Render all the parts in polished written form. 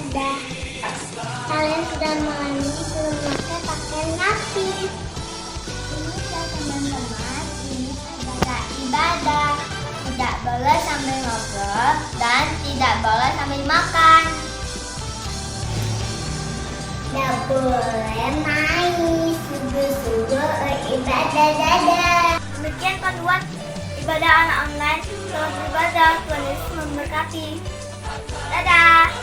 ibadah. Kalian sudah mandi sebelum memakai pakaian rapi. Ini ya teman-teman, ini adalah ibadah. Tidak boleh sambil ngobrol dan tidak boleh sambil makan. Tidak boleh main subuh-subuh ibadah dadah. Demikian panduan ibadah anak online. Selamat beribadah, Tuhan Yesus memberkati. Dadah.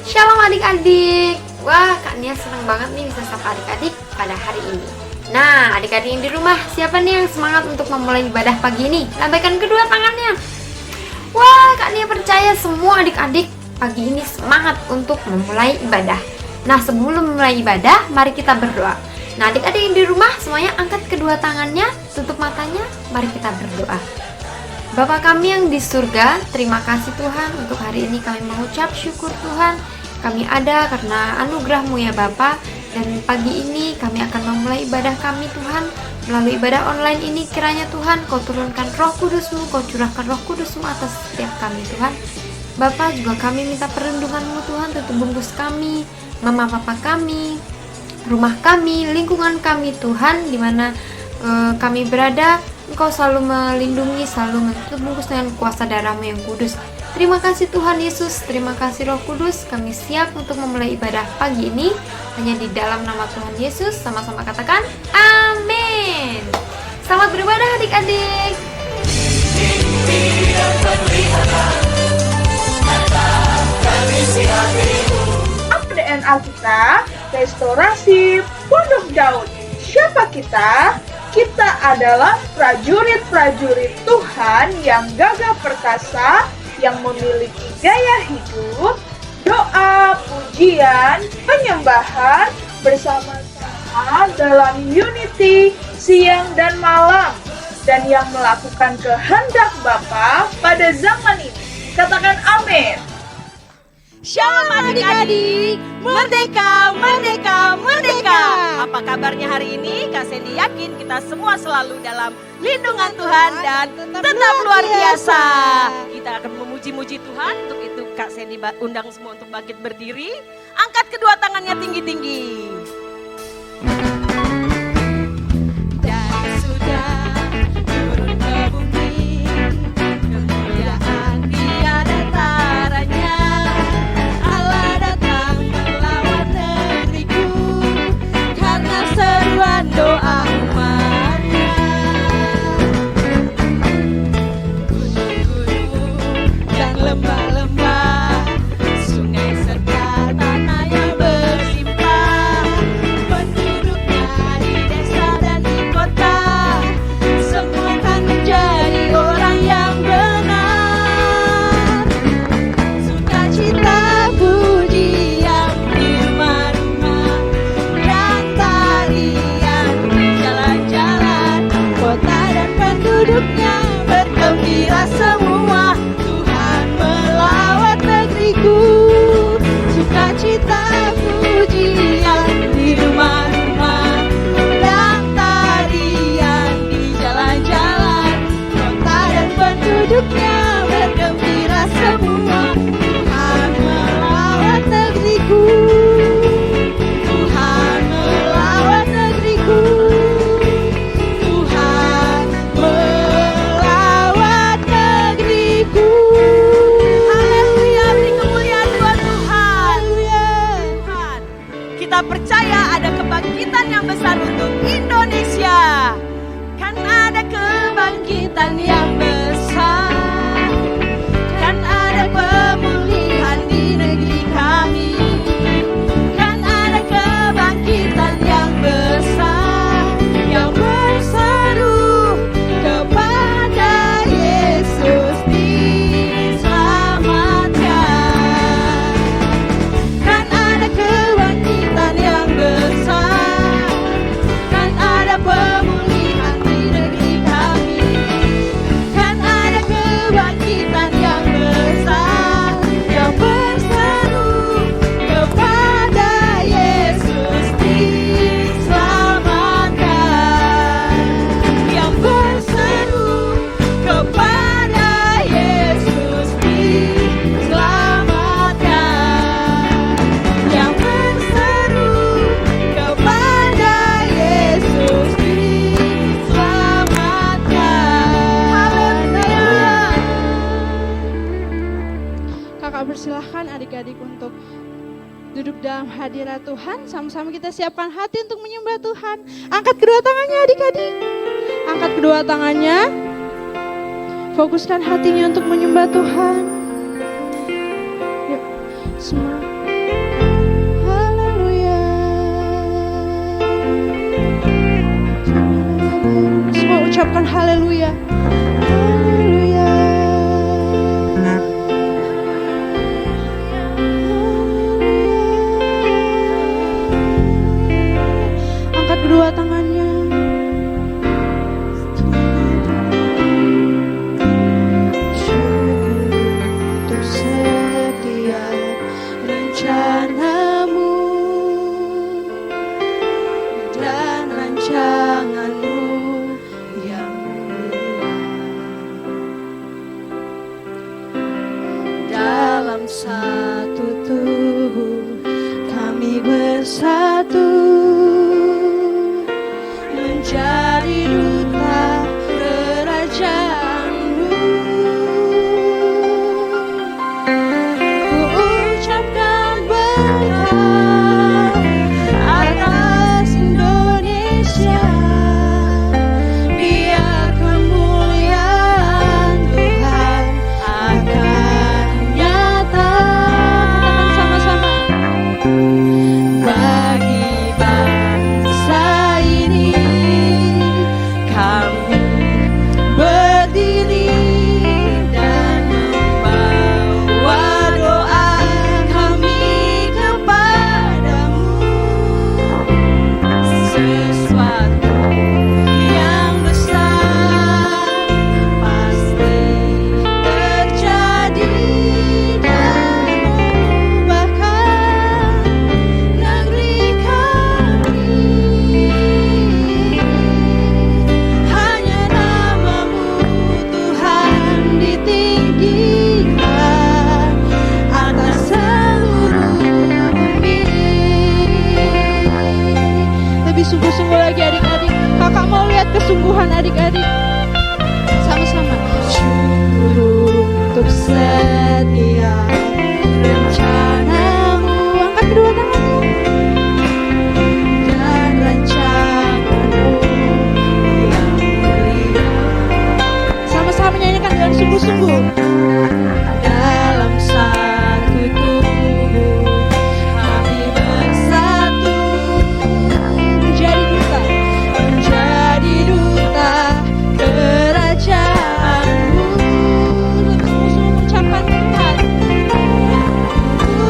Shalom adik-adik. Wah, Kak Nia senang banget nih bisa sapa adik-adik pada hari ini. Nah, adik-adik yang di rumah, siapa nih yang semangat untuk memulai ibadah pagi ini? Lambaikan kedua tangannya. Wah, Kak Nia percaya semua adik-adik pagi ini semangat untuk memulai ibadah. Nah, sebelum memulai ibadah, mari kita berdoa. Nah, adik-adik yang di rumah, semuanya angkat kedua tangannya, tutup matanya, mari kita berdoa. Bapa kami yang di surga, terima kasih Tuhan untuk hari ini kami mengucap syukur Tuhan. Kami ada karena anugerah-Mu ya Bapa. Dan pagi ini kami akan memulai ibadah kami Tuhan. Melalui ibadah online ini kiranya Tuhan Kau turunkan roh kudus-Mu, Kau curahkan roh kudus-Mu atas setiap kami Tuhan. Bapa, juga kami minta perlindungan-Mu Tuhan, tutup bungkus kami, mama papa kami, rumah kami, lingkungan kami Tuhan, di mana kami berada. Engkau selalu melindungi, selalu menutup bungkus dengan kuasa darah-Mu yang kudus. Terima kasih Tuhan Yesus, terima kasih Roh Kudus. Kami siap untuk memulai ibadah pagi ini hanya di dalam nama Tuhan Yesus. Sama-sama katakan amin. Selamat beribadah adik-adik. Apa DNA kita? Restorasi Pondok Daud. Siapa kita? Kita adalah prajurit-prajurit Tuhan yang gagah perkasa, yang memiliki gaya hidup, doa, pujian, penyembahan bersama-sama dalam unity siang dan malam, dan yang melakukan kehendak Bapa pada zaman ini. Katakan amin. Shalom adik-adik, merdeka, merdeka, merdeka. Apa kabarnya hari ini? Kak Sandy yakin kita semua selalu dalam lindungan Tuhan dan tetap luar biasa. Kita akan memuji-muji Tuhan. Untuk itu Kak Sandy undang semua untuk bangkit berdiri. Angkat kedua tangannya tinggi-tinggi. Dan sudah turun ke bumi, kemuliaan tiada taranya. Allah datang melawat negeriku karena seruan doa umatnya. Gunung-gunung dan lembah-lembah, sungai serta tanah yang bersimpah, penduduknya di desa dan di kota, semua kan menjadi orang yang benar. Sukacita pujian di rumah-rumah dan tarian di jalan-jalan, kota dan penduduknya bergembira semua. Tuhan melawat negeriku. Sukacita pujian di rumah-rumah dan tarian di jalan-jalan, kota dan penduduknya bergembira semua. Tuhan melawat negeriku. Tuhan melawat negeriku. Tuhan melawat negeriku. Haleluya, beri kemuliaan buat Tuhan. Tuhan, kita percaya ada kebangkitan yang besar untuk Indonesia. Kan ada kebangkitan yang besar, kan ada pemulihan di negeri kami, kan ada kebangkitan yang besar, yang berseru kepada Yesus diselamatkan. Kan ada kebangkitan yang besar, kan ada pemulihan di negeri kami, kan hadirat Tuhan. Sama-sama kita siapkan hati untuk menyembah Tuhan. Angkat kedua tangannya adik-adik. Angkat kedua tangannya. Fokuskan hatinya untuk menyembah Tuhan. Yuk, semua. Haleluya. Semua ucapkan haleluya. Haleluya. Angkat kedua tangannya. Untuk setiap rencanamu dan rancanganmu yang mulia. Dalam satu tubuh kami bersatu menjadi duta kerajaanmu. Ku ucapkan berkat atas Indonesia. Biar kemuliaan Tuhan akan nyata. Katakan sama-sama. Bagi bangsa ini kami berdiri dan membawa doa kami kepadamu. Sesuatu yang besar pasti terjadi dan mengubahkan negeri kami. Hanya namamu Tuhan ditinggikan atas seluruh bumi. Lebih sungguh-sungguh lagi adik-adik. Kakak mau lihat kesungguhan adik-adik. Sama-sama. Syukur untuk setiap rencanamu. Angkat kedua tanganmu. Dan rancanganmu yang mulia. Sama-sama nyanyikan dengan sungguh-sungguh. Dalam satu tubuh kami bersatu menjadi duta kerajaanmu. Lebih sungguh-sungguh ucapkan Tuhan. Ku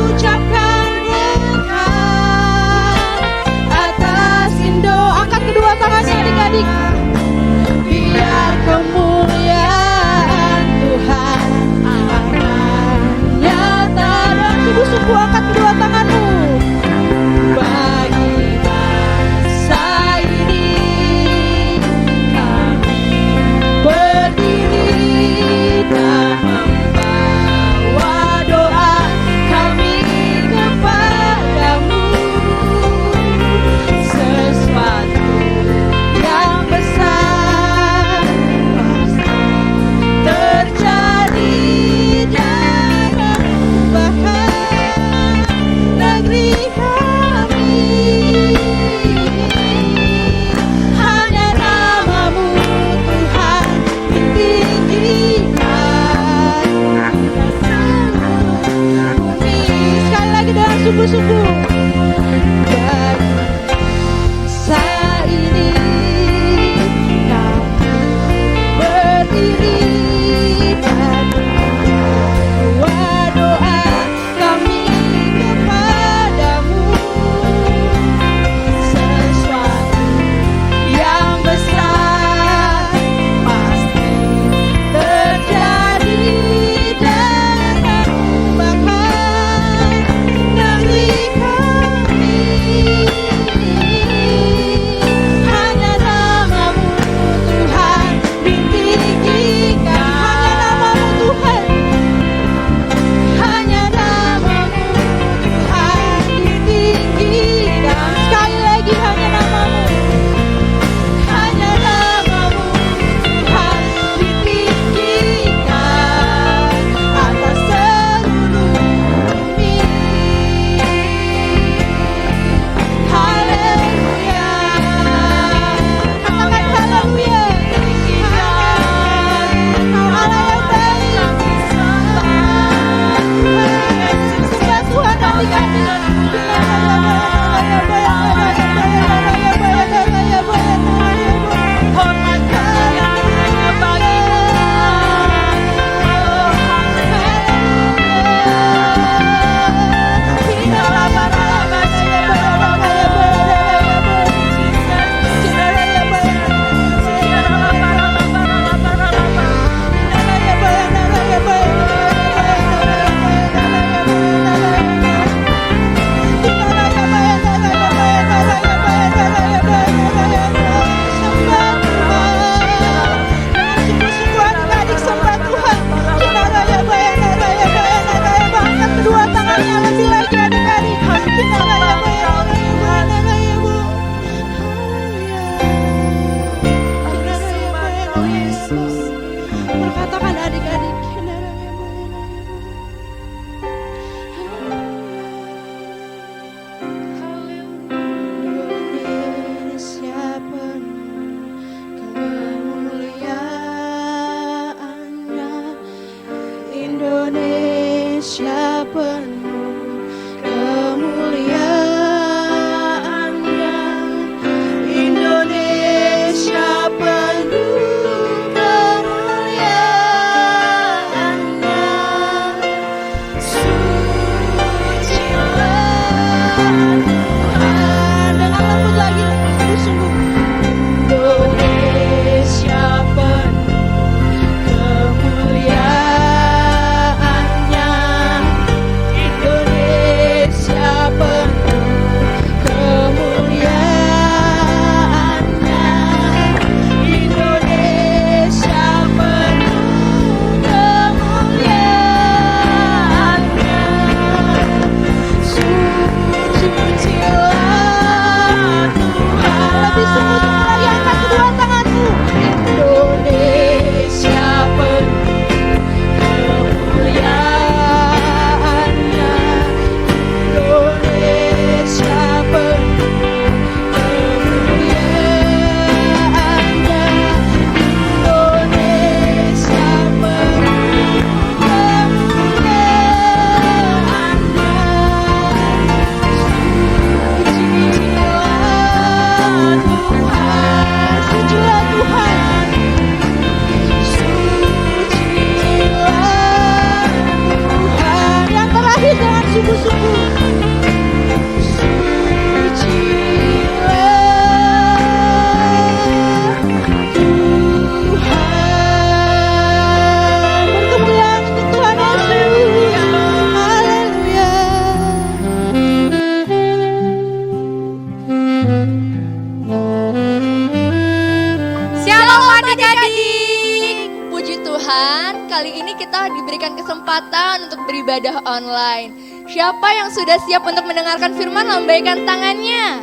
Shalom adik-adik. Puji Tuhan, kali ini kita diberikan kesempatan untuk beribadah online. Siapa yang sudah siap untuk mendengarkan firman, lambaikan tangannya.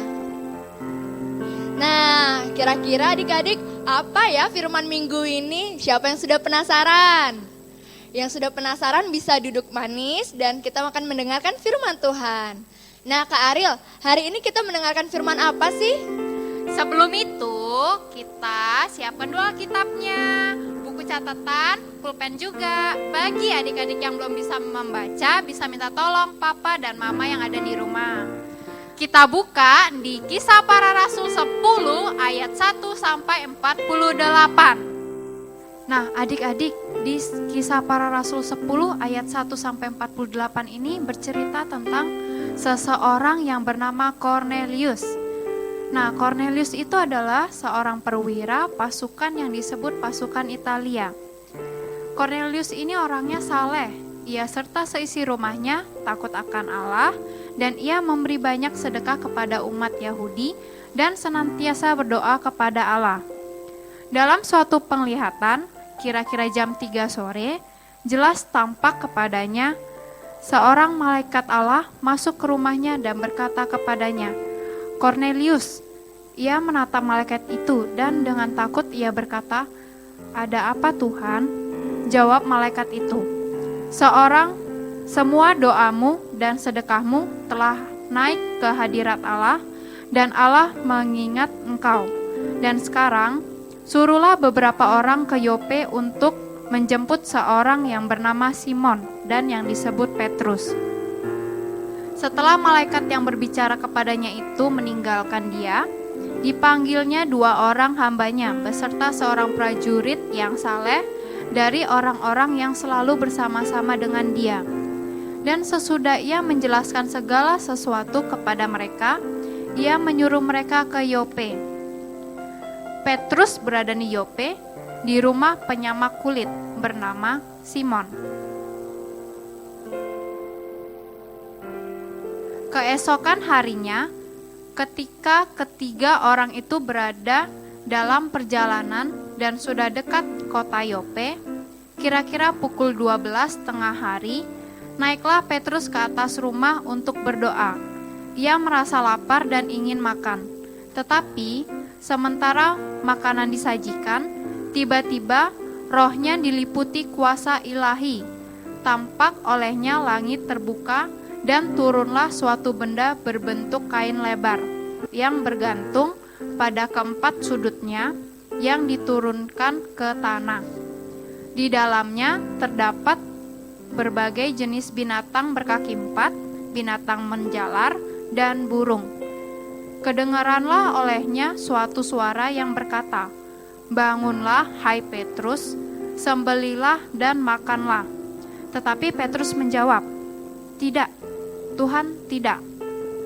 Nah, kira-kira adik-adik, apa ya firman minggu ini? Siapa yang sudah penasaran? Yang sudah penasaran bisa duduk manis dan kita akan mendengarkan firman Tuhan. Nah, Kak Ariel, hari ini kita mendengarkan firman apa sih? Sebelum itu, kita siapkan dulu Alkitabnya, buku catatan, pulpen juga. Bagi adik-adik yang belum bisa membaca, bisa minta tolong papa dan mama yang ada di rumah. Kita buka di Kisah Para Rasul 10 ayat 1 sampai 48. Nah, adik-adik, di Kisah Para Rasul 10 ayat 1 sampai 48 ini bercerita tentang seseorang yang bernama Cornelius. Nah, Cornelius itu adalah seorang perwira pasukan yang disebut pasukan Italia. Cornelius ini orangnya saleh. Ia serta seisi rumahnya takut akan Allah dan ia memberi banyak sedekah kepada umat Yahudi dan senantiasa berdoa kepada Allah. Dalam suatu penglihatan, kira-kira jam 3 sore, jelas tampak kepadanya seorang malaikat Allah masuk ke rumahnya dan berkata kepadanya, "Cornelius." Ia menatap malaikat itu dan dengan takut ia berkata, "Ada apa Tuhan?" Jawab malaikat itu, "Semua doamu dan sedekahmu telah naik ke hadirat Allah dan Allah mengingat engkau. Dan sekarang suruhlah beberapa orang ke Yope untuk menjemput seorang yang bernama Simon dan yang disebut Petrus." Setelah malaikat yang berbicara kepadanya itu meninggalkan dia, dipanggilnya 2 orang hambanya beserta seorang prajurit yang saleh dari orang-orang yang selalu bersama-sama dengan dia. Dan sesudah ia menjelaskan segala sesuatu kepada mereka, ia menyuruh mereka ke Yope. Petrus berada di Yope, di rumah penyamak kulit bernama Simon. Keesokan harinya, ketika ketiga orang itu berada dalam perjalanan dan sudah dekat kota Yope, kira-kira pukul 12 tengah hari, naiklah Petrus ke atas rumah untuk berdoa. Ia merasa lapar dan ingin makan. Tetapi sementara makanan disajikan, tiba-tiba rohnya diliputi kuasa ilahi. Tampak olehnya langit terbuka dan turunlah suatu benda berbentuk kain lebar yang bergantung pada keempat sudutnya yang diturunkan ke tanah. Di dalamnya terdapat berbagai jenis binatang berkaki 4, binatang menjalar, dan burung. Kedengaranlah olehnya suatu suara yang berkata, "Bangunlah, hai Petrus, sembelilah dan makanlah." Tetapi Petrus menjawab, "Tidak, Tuhan, tidak.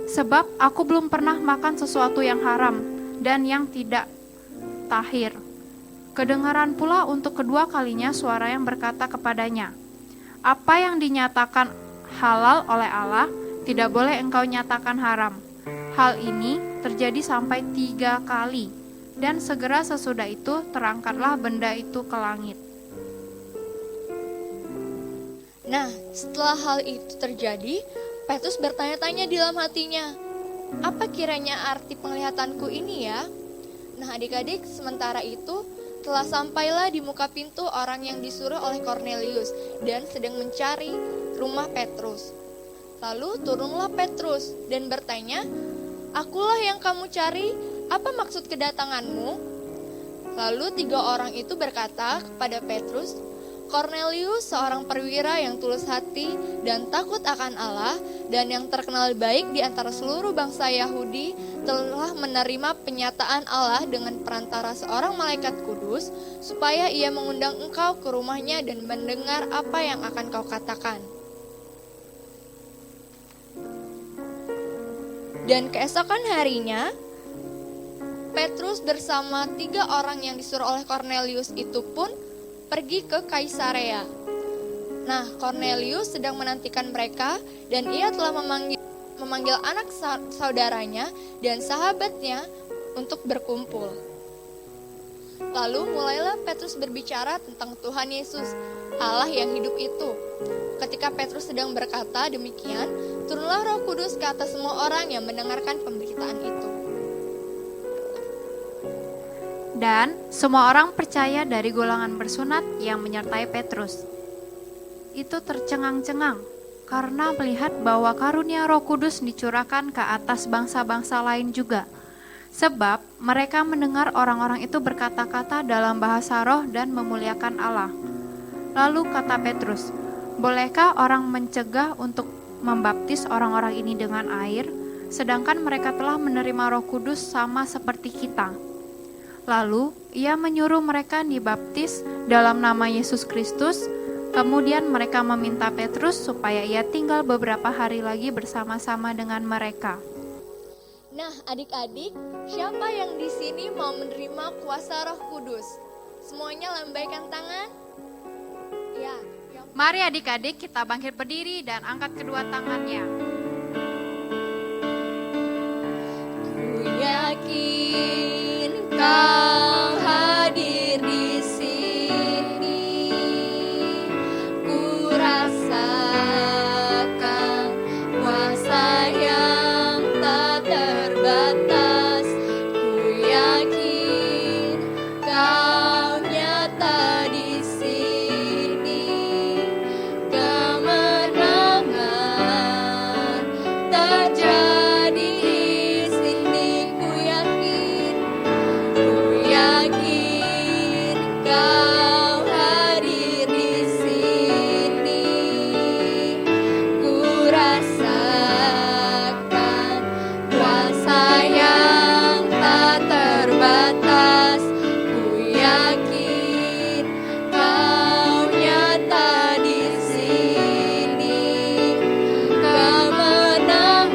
Sebab aku belum pernah makan sesuatu yang haram dan yang tidak tahir." Kedengaran pula untuk kedua kalinya suara yang berkata kepadanya, "Apa yang dinyatakan halal oleh Allah, tidak boleh engkau nyatakan haram." Hal ini terjadi sampai 3 kali, dan segera sesudah itu terangkatlah benda itu ke langit. Nah, setelah hal itu terjadi, Petrus bertanya-tanya di dalam hatinya, "Apa kiranya arti penglihatanku ini ya?" Nah, adik-adik, sementara itu telah sampailah di muka pintu orang yang disuruh oleh Cornelius dan sedang mencari rumah Petrus. Lalu turunlah Petrus dan bertanya, "Akulah yang kamu cari, apa maksud kedatanganmu?" Lalu 3 orang itu berkata kepada Petrus, "Cornelius, seorang perwira yang tulus hati dan takut akan Allah dan yang terkenal baik di antara seluruh bangsa Yahudi, telah menerima penyataan Allah dengan perantara seorang malaikat kudus, supaya ia mengundang engkau ke rumahnya dan mendengar apa yang akan kau katakan." Dan keesokan harinya, Petrus bersama 3 orang yang disuruh oleh Cornelius itu pun pergi ke Kaisarea. Nah, Cornelius sedang menantikan mereka dan ia telah memanggil memanggil anak saudaranya dan sahabatnya untuk berkumpul. Lalu mulailah Petrus berbicara tentang Tuhan Yesus, Allah yang hidup itu. Ketika Petrus sedang berkata demikian, turunlah Roh Kudus ke atas semua orang yang mendengarkan pemberitaan itu. Dan semua orang percaya dari golongan bersunat yang menyertai Petrus. Itu tercengang-cengang karena melihat bahwa karunia Roh Kudus dicurahkan ke atas bangsa-bangsa lain juga. Sebab mereka mendengar orang-orang itu berkata-kata dalam bahasa roh dan memuliakan Allah. Lalu kata Petrus, "Bolehkah orang mencegah untuk membaptis orang-orang ini dengan air, sedangkan mereka telah menerima Roh Kudus sama seperti kita?" Lalu ia menyuruh mereka dibaptis dalam nama Yesus Kristus. Kemudian mereka meminta Petrus supaya ia tinggal beberapa hari lagi bersama-sama dengan mereka. Nah, adik-adik, siapa yang di sini mau menerima kuasa Roh Kudus? Semuanya lambaikan tangan. Ya. Mari adik-adik kita bangkit berdiri dan angkat kedua tangannya. Ku yakin Kau hadir di sini. Ku rasakan kuasa yang tak terbatas. Ku yakin Kau nyata di sini. Kemenangan terjadi di sini. Ku yakin Kau hadir di sini. Ku rasakan kuasa yang tak terbatas. Ku yakin Kau nyata di sini. Kemenangan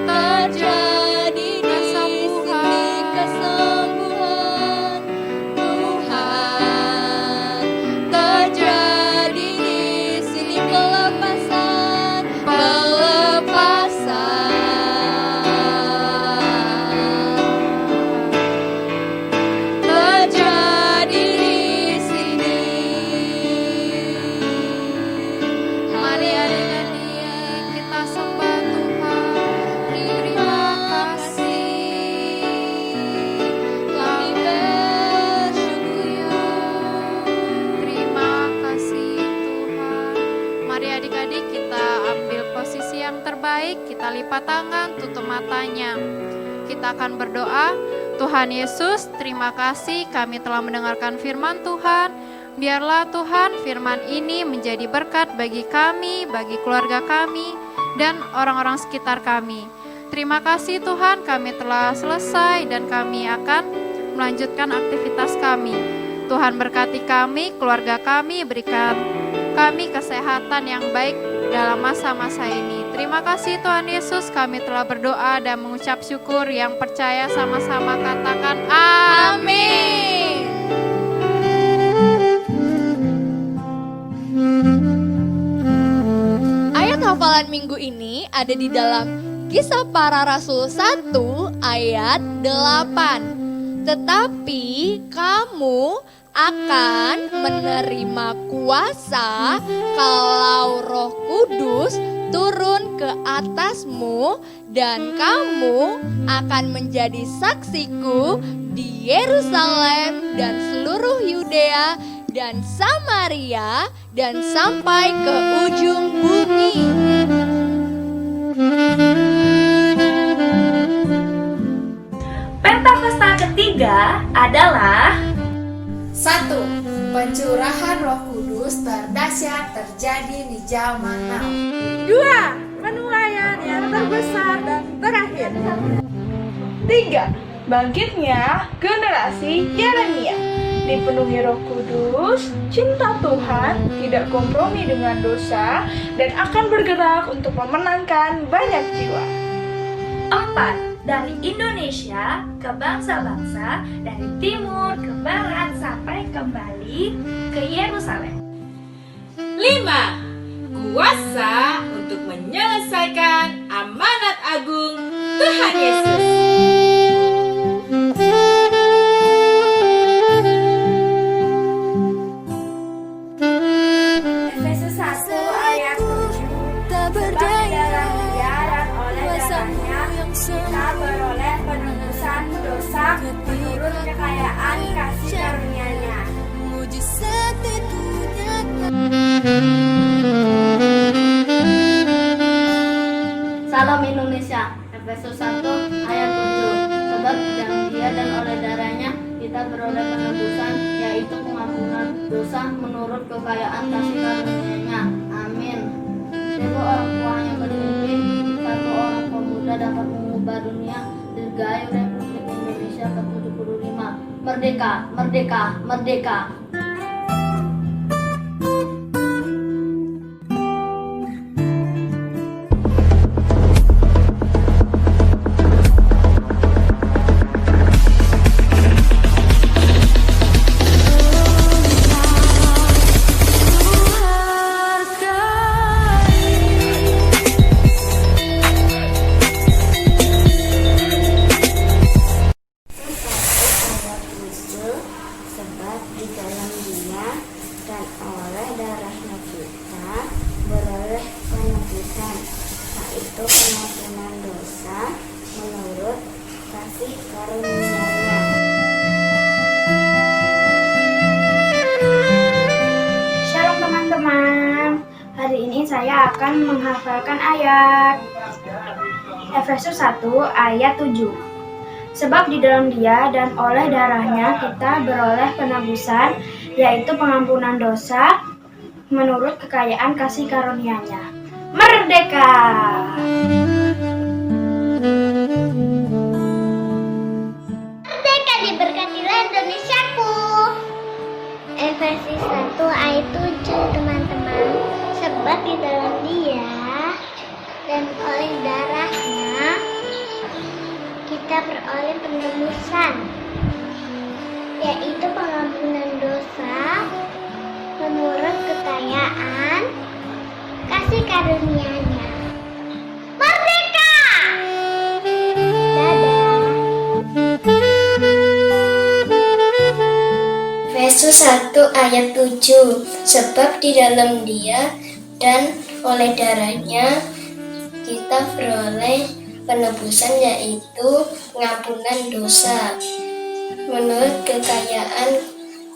terjadi di sini. Kesembuhan Tuhan terjadi di sini. Pelepasan terjadi di sini. Mari adik-adik kita sembah Tuhan. Terima kasih. Kami bersyukur. Terima kasih Tuhan. Mari adik-adik kita ambil posisi yang terbaik, kita lipat tangan, tutup matanya. Kita akan berdoa. Tuhan Yesus, terima kasih kami telah mendengarkan firman Tuhan. Biarlah Tuhan firman ini menjadi berkat bagi kami, bagi keluarga kami, dan orang-orang sekitar kami. Terima kasih Tuhan, kami telah selesai dan kami akan melanjutkan aktivitas kami. Tuhan berkati kami, keluarga kami, berikan kami kesehatan yang baik dalam masa-masa ini. Terima kasih Tuhan Yesus, kami telah berdoa dan mengucap syukur. Yang percaya sama-sama katakan amin. Ayat hafalan minggu ini ada di dalam Kisah Para Rasul 1 ayat 8. Tetapi kamu akan menerima kuasa kalau Roh Kudus turun ke atasmu, dan kamu akan menjadi saksiku di Yerusalem dan seluruh Yudea dan Samaria dan sampai ke ujung bumi. Pentakosta ketiga adalah 1. Pencurahan Roh Kudus terdahsyat terjadi di zaman now. 2. Penuaian yang terbesar dan terakhir. 3. Bangkitnya generasi Yeremia. Dipenuhi Roh Kudus, cinta Tuhan, tidak kompromi dengan dosa, dan akan bergerak untuk memenangkan banyak jiwa. 4. Dari Indonesia ke bangsa-bangsa, dari timur ke barat sampai kembali ke Yerusalem. 5. kuasa untuk menyelesaikan amanat agung Tuhan Yesus. Efesus 1 ayat 7. Sebab dalam Dia dan oleh darahnya kita beroleh penebusan dosa menurut kekayaan kasih karunia-Nya. Salam Indonesia, Efesus 1 ayat 7. Sebab dalam Dia dan oleh darahnya kita beroleh penebusan, yaitu pengampunan dosa menurut kekayaan kasih karunia-Nya. Amin. Seribu orang tua yang bermimpi, satu orang pemuda dapat mengubah dunia. Dirgahayu Republik Indonesia ke-75. Merdeka, merdeka, merdeka. Sebab di dalam Dia dan oleh darahnya kita beroleh penebusan, yaitu pengampunan dosa menurut kasih karunia-Nya. Shalom teman-teman, hari ini saya akan menghafalkan ayat Efesus 1 ayat 7. Sebab di dalam Dia dan oleh darahnya kita beroleh penebusan, yaitu pengampunan dosa menurut kekayaan kasih karunia-Nya. Merdeka! Merdeka diberkatilah Indonesiaku. Efesus 1 ayat 7 teman-teman. Sebab di dalam Dia dan oleh darahnya kita beroleh penebusan, yaitu pengampunan dosa menurut kekayaan kasih karunia-Nya. Merdeka! Dadah! Efesus 1 ayat 7. Sebab di dalam Dia dan oleh darahnya kita beroleh penebusan, yaitu pengampunan dosa menurut kekayaan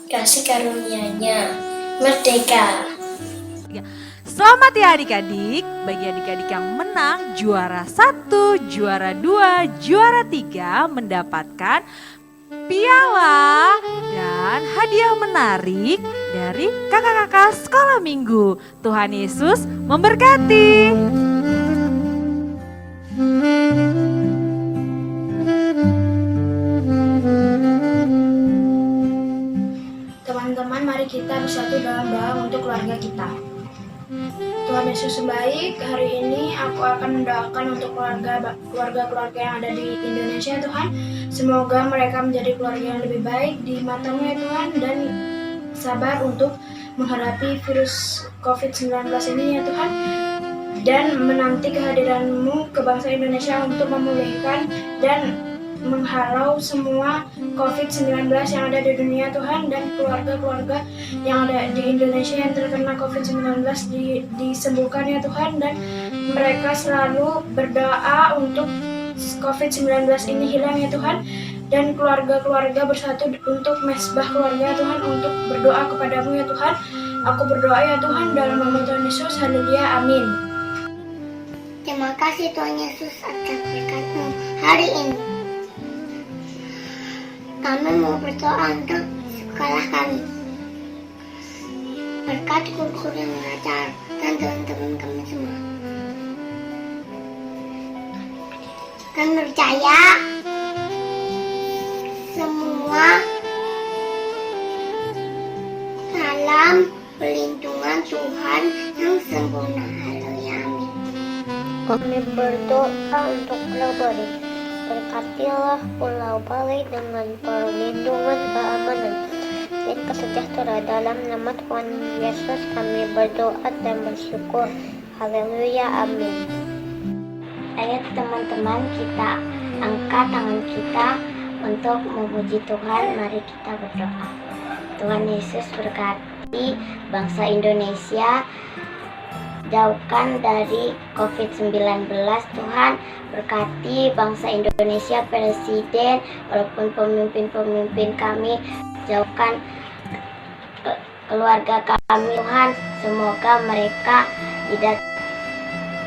kasih karunia-Nya. Merdeka! Selamat ya adik-adik, bagi adik-adik yang menang juara 1, juara 2, juara 3 mendapatkan piala dan hadiah menarik dari kakak-kakak sekolah minggu. Tuhan Yesus memberkati. Teman-teman, mari kita bersatu dalam doa untuk keluarga kita. Tuhan Yesus baik, hari ini aku akan mendoakan untuk keluarga-keluarga yang ada di Indonesia, Tuhan. Semoga mereka menjadi keluarga yang lebih baik di mata-Mu ya Tuhan, dan sabar untuk menghadapi virus COVID-19 ini ya Tuhan. Dan menanti kehadiran-Mu ke bangsa Indonesia untuk memulihkan dan menghalau semua COVID-19 yang ada di dunia Tuhan, dan keluarga-keluarga yang ada di Indonesia yang terkena COVID-19 disembuhkan ya Tuhan, dan mereka selalu berdoa untuk COVID-19 ini hilang ya Tuhan, dan keluarga-keluarga bersatu untuk mesbah keluarga Tuhan, untuk berdoa kepadamu ya Tuhan. Aku berdoa ya Tuhan dalam nama Tuhan Yesus, haleluya, amin. Terima kasih Tuhan Yesus atas berkat-Mu hari ini. Kami mau berdoa untuk sekolah kami. Berkati guru-guru yang mengajar dan teman-teman kami semua. Kami percaya semua dalam perlindungan Tuhan yang sempurna. Haleluya, amin. Kami berdoa untuk Pulau Bali. Berkatilah Pulau Bali dengan perlindungan keamanan dan sejahtera. Dalam nama Tuhan Yesus kami berdoa dan bersyukur. Haleluya, amin. Ayo teman-teman, kita angkat tangan kita untuk memuji Tuhan. Mari kita berdoa. Tuhan Yesus berkati bangsa Indonesia, jauhkan dari COVID-19. Tuhan berkati bangsa Indonesia, Presiden, walaupun pemimpin-pemimpin kami, jauhkan keluarga kami. Tuhan, semoga mereka tidak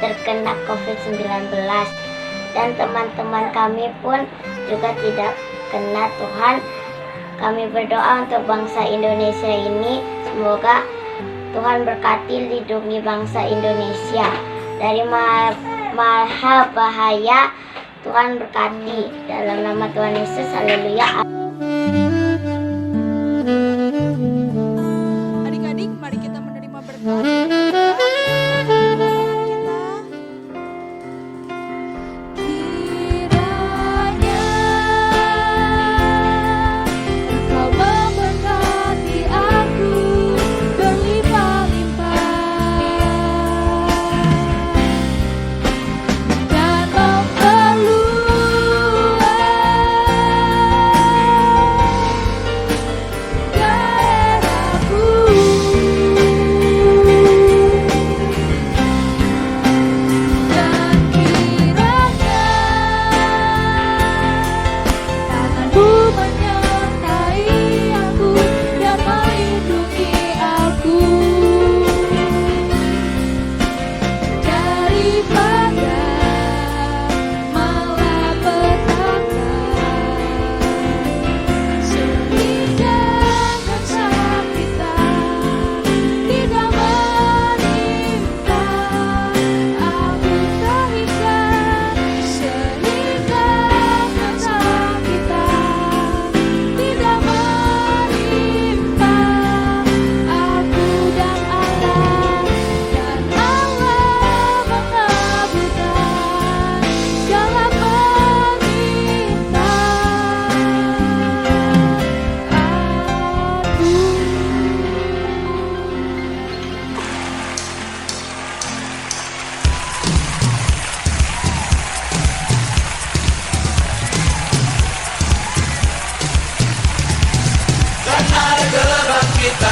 terkena COVID-19 dan teman-teman kami pun juga tidak kena. Tuhan, kami berdoa untuk bangsa Indonesia ini, semoga Tuhan berkati, lindungi bangsa Indonesia dari maha bahaya. Tuhan berkati, dalam nama Tuhan Yesus, haleluya. Adik-adik, mari kita menerima berkat.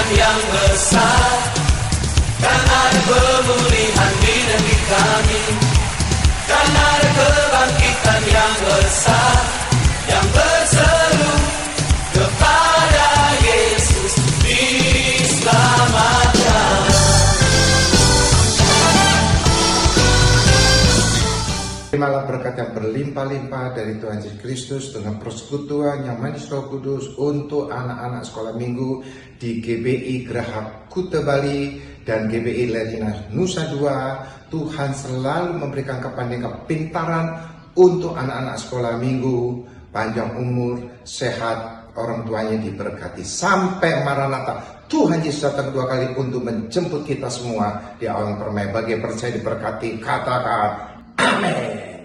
Yang besar, karena ada pemulihan di negeri kami, karena ada kebangkitan yang besar, yang berseru kepada Yesus diselamatkan. Terimalah berkat yang berlimpah-limpah dari Tuhan Yesus Kristus dengan persekutuan yang manis Roh Kudus untuk anak-anak sekolah minggu di GBI Geraha Kuta Bali dan GBI Letinas Nusa Dua. Tuhan selalu memberikan kepandaian, kepintaran untuk anak-anak sekolah minggu, panjang umur, sehat, orang tuanya diberkati sampai Maranatha. Tuhan Yesus datang kedua kali untuk menjemput kita semua di awan permai. Bagi yang percaya diberkati, katakan amin.